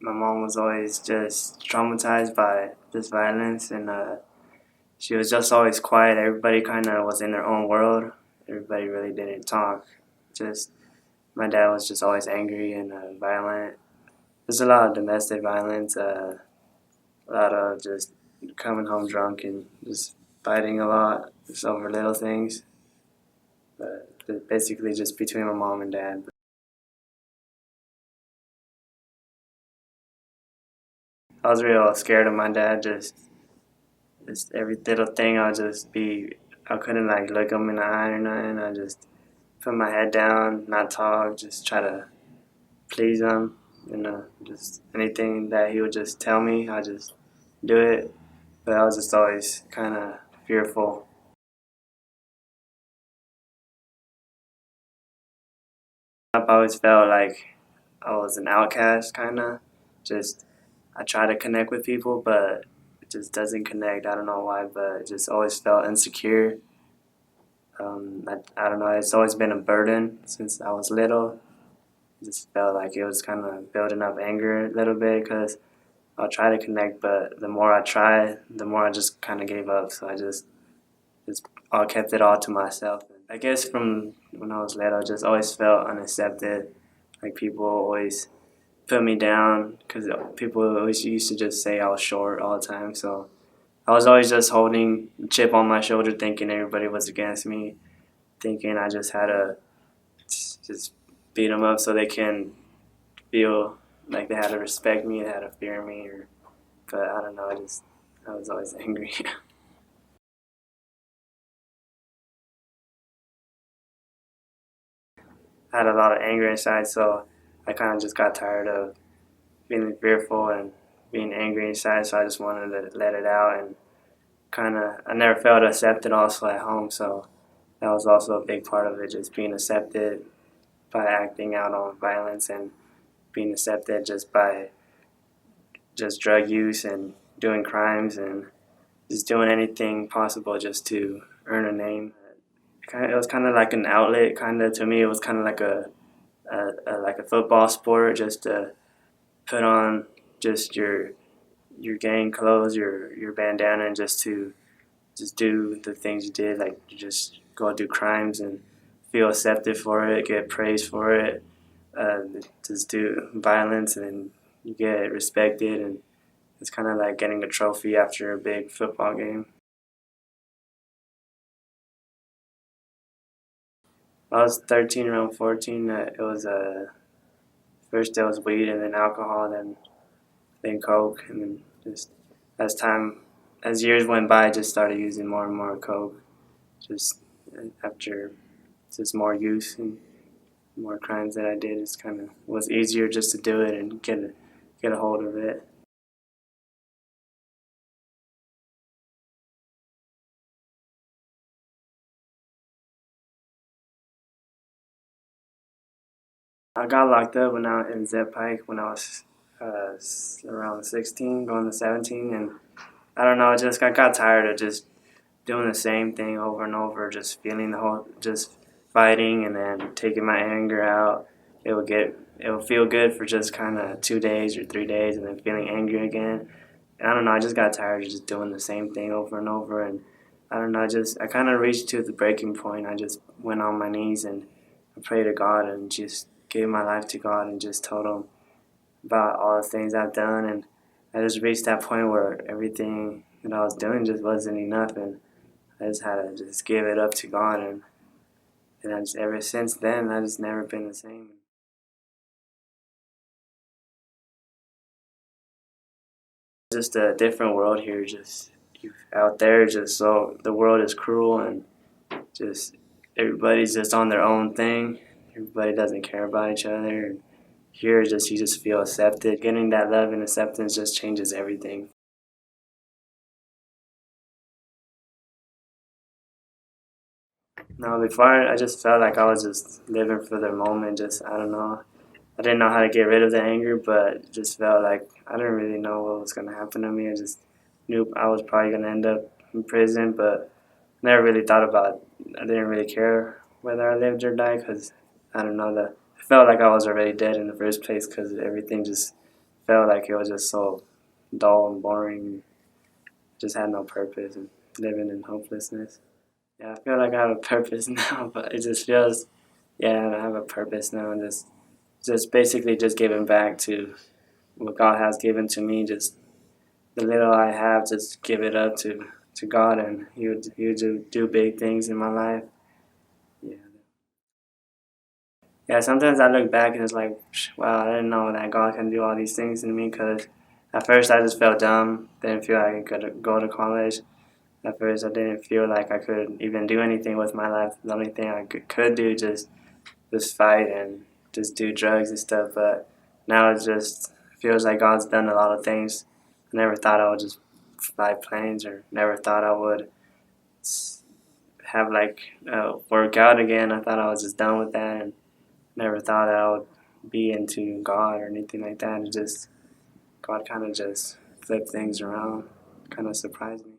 my mom was always just traumatized by this violence, and she was just always quiet. Everybody kind of was in their own world. Everybody really didn't talk. Just my dad was just always angry and violent. There's a lot of domestic violence, a lot of just coming home drunk and just fighting a lot just over little things. But basically, just between my mom and dad. I was real scared of my dad. Just every little thing, I couldn't like look him in the eye or nothing. I just put my head down, not talk, just try to please him. Just anything that he would just tell me, I just do it. But I was just always kind of fearful. I've always felt like I was an outcast, kind of. Just I try to connect with people, but it just doesn't connect. I don't know why, but it just always felt insecure. I don't know. It's always been a burden since I was little. It just felt like it was kind of building up anger a little bit because I'll try to connect, but the more I try, the more I just kind of gave up. So I just all kept it all to myself. I guess from when I was little, I just always felt unaccepted. Like people always put me down because people always used to just say I was short all the time. So I was always just holding a chip on my shoulder, thinking everybody was against me, thinking I just had to just beat them up so they can feel like they had to respect me, they had to fear me. But I don't know. I was always angry. I had a lot of anger inside, so I kind of just got tired of feeling fearful and being angry inside. So I just wanted to let it out and I never felt accepted also at home. So that was also a big part of it, just being accepted by acting out on violence and being accepted just by just drug use and doing crimes and just doing anything possible just to earn a name. It was kind of like an outlet, kind of to me. It was kind of like like a football sport, just to put on just your gang clothes, your bandana, and just to just do the things you did, like you just go do crimes and feel accepted for it, get praised for it, uh, just do violence and you get respected, and it's kind of like getting a trophy after a big football game. I was 13, around 14. It was first it was weed and then alcohol, then coke, and then just as time as years went by, I just started using more and more coke. Just after just more use and more crimes that I did, it's kind of was easier just to do it and get a hold of it. I got locked up when I was in Zep Pike when I was around 16, going to 17, and I don't know, I got tired of just doing the same thing over and over, just feeling just fighting and then taking my anger out. It would feel good for just kind of 2 days or 3 days, and then feeling angry again. And I don't know, I just got tired of just doing the same thing over and over, and I don't know, I kind of reached to the breaking point. I just went on my knees and I prayed to God and just gave my life to God and just told Him about all the things I've done, and I just reached that point where everything that I was doing just wasn't enough, and I just had to just give it up to God, and ever since then I just never been the same. Just a different world here. Just out there, just so the world is cruel and just everybody's just on their own thing. Everybody doesn't care about each other. And here, just you just feel accepted. Getting that love and acceptance just changes everything. No, before I just felt like I was just living for the moment. Just I don't know. I didn't know how to get rid of the anger, but it just felt like I didn't really know what was gonna happen to me. I just knew I was probably gonna end up in prison, but never really thought about. I didn't really care whether I lived or died because I don't know. It felt like I was already dead in the first place because everything just felt like it was just so dull and boring. Just had no purpose and living in hopelessness. Yeah, I feel like I have a purpose now, but it just feels, yeah, I have a purpose now, and just basically just giving back to what God has given to me. Just the little I have, just give it up to God, and He would do big things in my life. Yeah. Yeah, sometimes I look back and it's like, wow, I didn't know that God can do all these things in me. Because at first I just felt dumb, didn't feel like I could go to college. At first I didn't feel like I could even do anything with my life. The only thing I could do just fight and just do drugs and stuff. But now it just feels like God's done a lot of things. I never thought I would just fly planes, or never thought I would have like work out again. I thought I was just done with that, and never thought that I would be into God or anything like that. It just God kind of just flipped things around, kind of surprised me.